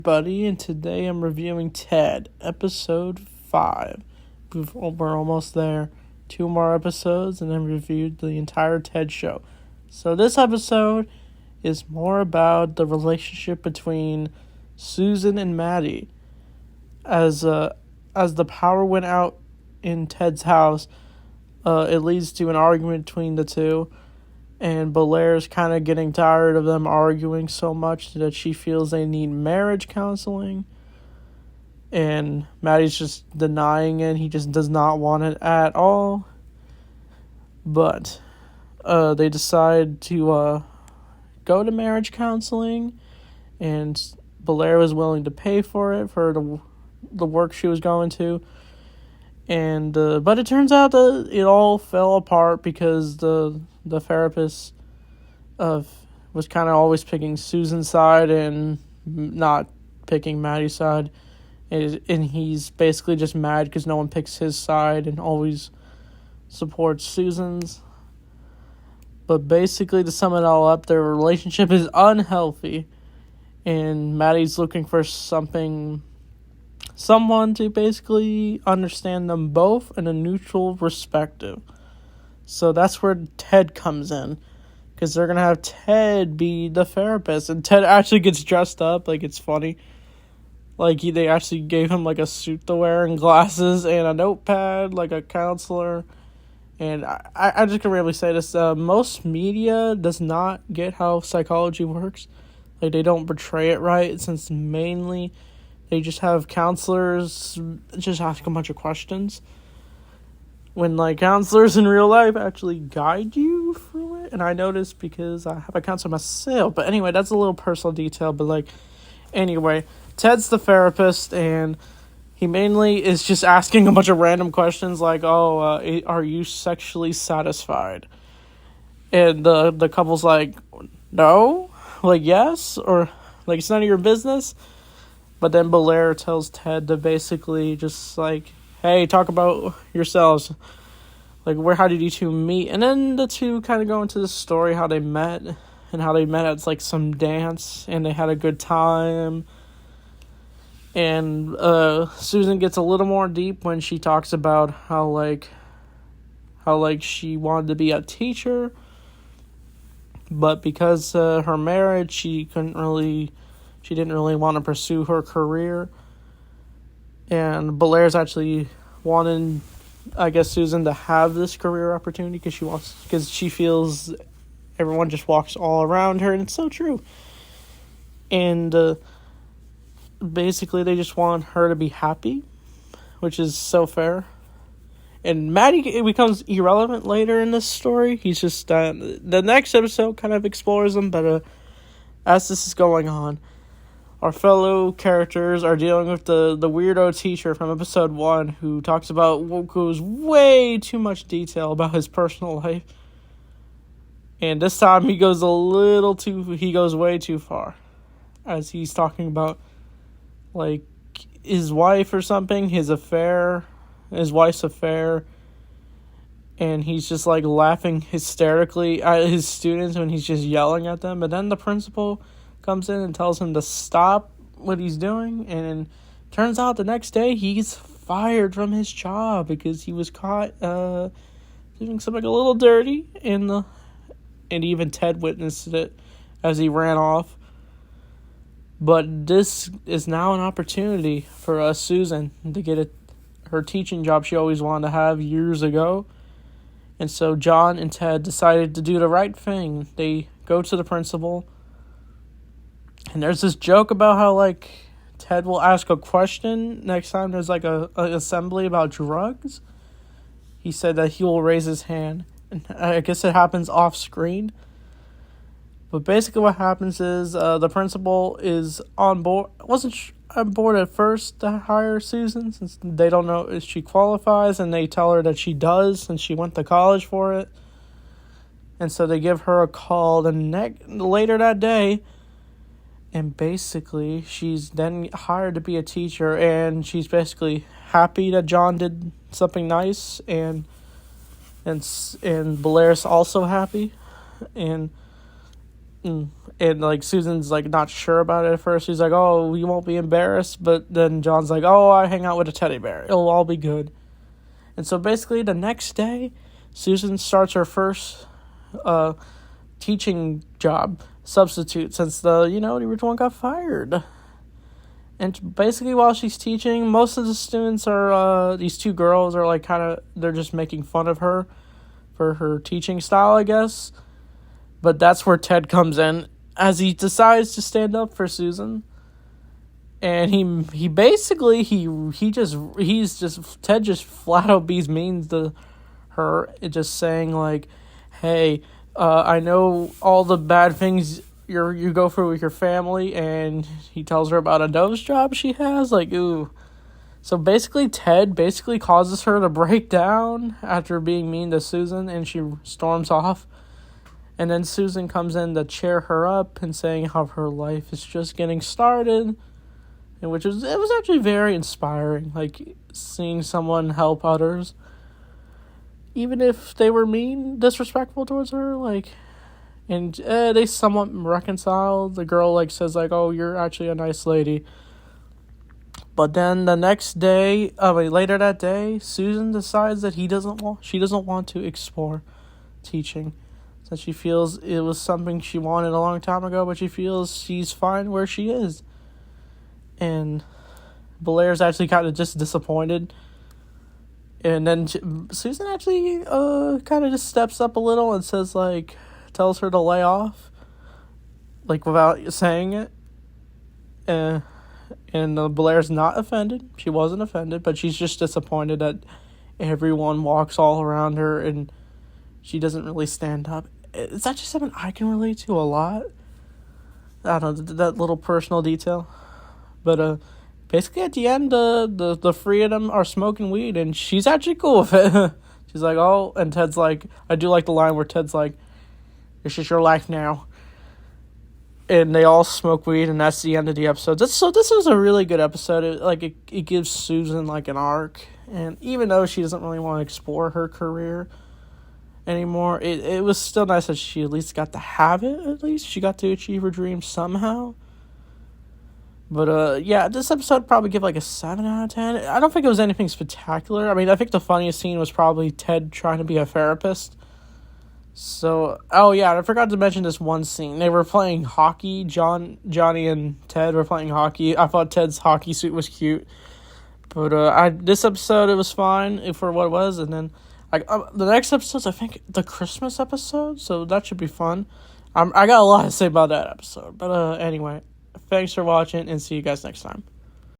Buddy, and today I'm reviewing Ted, episode 5. We're almost there. 2 more episodes, and then reviewed the entire Ted show. So this episode is more about the relationship between Susan and Maddie. As the power went out in Ted's house, it leads to an argument between the two. And Belair's kind of getting tired of them arguing so much that she feels they need marriage counseling. And Maddie's just denying it. He just does not want it at all. But they decide to go to marriage counseling. And Belair was willing to pay for it, for the work she was going to. And but it turns out that it all fell apart because the therapist was kind of always picking Susan's side and not picking Maddie's side. And he's basically just mad because no one picks his side and always supports Susan's. But basically, to sum it all up, their relationship is unhealthy. And Maddie's looking for someone to basically understand them both in a neutral perspective. So that's where Ted comes in, because they're going to have Ted be the therapist, and Ted actually gets dressed up, like it's funny. Like they actually gave him like a suit to wear and glasses and a notepad, like a counselor. And I just can really say this, most media does not get how psychology works. Like they don't portray it right, since mainly they just have counselors just ask a bunch of questions. When, like, counselors in real life actually guide you through it. And I noticed because I have a counselor myself. But anyway, that's a little personal detail. But, like, anyway, Ted's the therapist, and he mainly is just asking a bunch of random questions like, are you sexually satisfied? And the couple's like, no? Like, yes? Or, like, it's none of your business? But then Belair tells Ted to basically just, like, hey, talk about yourselves. Like, how did you two meet? And then the two kind of go into the story, how they met. And how they met at, like, some dance. And they had a good time. And Susan gets a little more deep when she talks about how she wanted to be a teacher. But because her marriage, she didn't really want to pursue her career. And Belair's actually wanting, I guess, Susan to have this career opportunity because she feels everyone just walks all around her, and it's so true. And basically, they just want her to be happy, which is so fair. And Maddie, it becomes irrelevant later in this story. He's just the next episode kind of explores him, but as this is going on, our fellow characters are dealing with the weirdo teacher from episode 1 who goes way too much detail about his personal life. And this time he goes way too far. As he's talking about, like, his wife or something, his wife's affair. And he's just, like, laughing hysterically at his students when he's just yelling at them. But then the principal comes in and tells him to stop what he's doing, and turns out the next day he's fired from his job because he was caught doing something a little dirty, and even Ted witnessed it as he ran off. But this is now an opportunity for Susan to get her teaching job she always wanted to have years ago. And so John and Ted decided to do the right thing. They go to the principal. And there's this joke about how, like, Ted will ask a question next time there's, like, an assembly about drugs. He said that he will raise his hand. And I guess it happens off screen. But basically what happens is the principal is on board. Wasn't on board at first to hire Susan, since they don't know if she qualifies. And they tell her that she does, since she went to college for it. And so they give her a call later that day. And basically, she's then hired to be a teacher, and she's basically happy that John did something nice, and Belair's also happy, and And, like, Susan's, like, not sure about it at first. She's like, oh, you won't be embarrassed. But then John's like, oh, I hang out with a teddy bear. It'll all be good. And so basically the next day, Susan starts her first teaching job, substitute, since the original one got fired. And basically while she's teaching, most of the students are, these two girls are, like, they're just making fun of her for her teaching style, I guess. But that's where Ted comes in, as he decides to stand up for Susan. And Ted just flat out beats means to her, just saying, like, hey, I know all the bad things you go through with your family, and he tells her about a nose job she has, like, ooh. So basically Ted causes her to break down after being mean to Susan, and she storms off. And then Susan comes in to cheer her up and saying how her life is just getting started. And it was actually very inspiring, like, seeing someone help others, even if they were disrespectful towards her, like, and they somewhat reconciled. The girl, like, says, like, oh, you're actually a nice lady. But then the next day, later that day, Susan decides that she doesn't want to explore teaching. That she feels it was something she wanted a long time ago, but she feels she's fine where she is. And Blair's actually kind of just disappointed. And then Susan actually kind of just steps up a little and says, like, tells her to lay off, like, without saying it. And Blair's not offended. She wasn't offended, but she's just disappointed that everyone walks all around her and she doesn't really stand up. It's actually something I can relate to a lot. I don't know, that little personal detail. But basically at the end, the three of them are smoking weed, and she's actually cool with it. She's like, oh, and Ted's like, I do like the line where Ted's like, this is your life now. And they all smoke weed, and that's the end of the episode. This was a really good episode. It gives Susan, like, an arc. And even though she doesn't really want to explore her career anymore, it was still nice that she at least got to have it. At least she got to achieve her dream somehow. But yeah, this episode I'd probably give like a 7 out of 10. I don't think it was anything spectacular. I mean, I think the funniest scene was probably Ted trying to be a therapist. So, oh yeah, I forgot to mention this one scene. They were playing hockey. Johnny and Ted were playing hockey. I thought Ted's hockey suit was cute. But this episode, it was fine for what it was. And then the next episode's, I think, the Christmas episode, so that should be fun. I got a lot to say about that episode. But anyway, thanks for watching, and see you guys next time.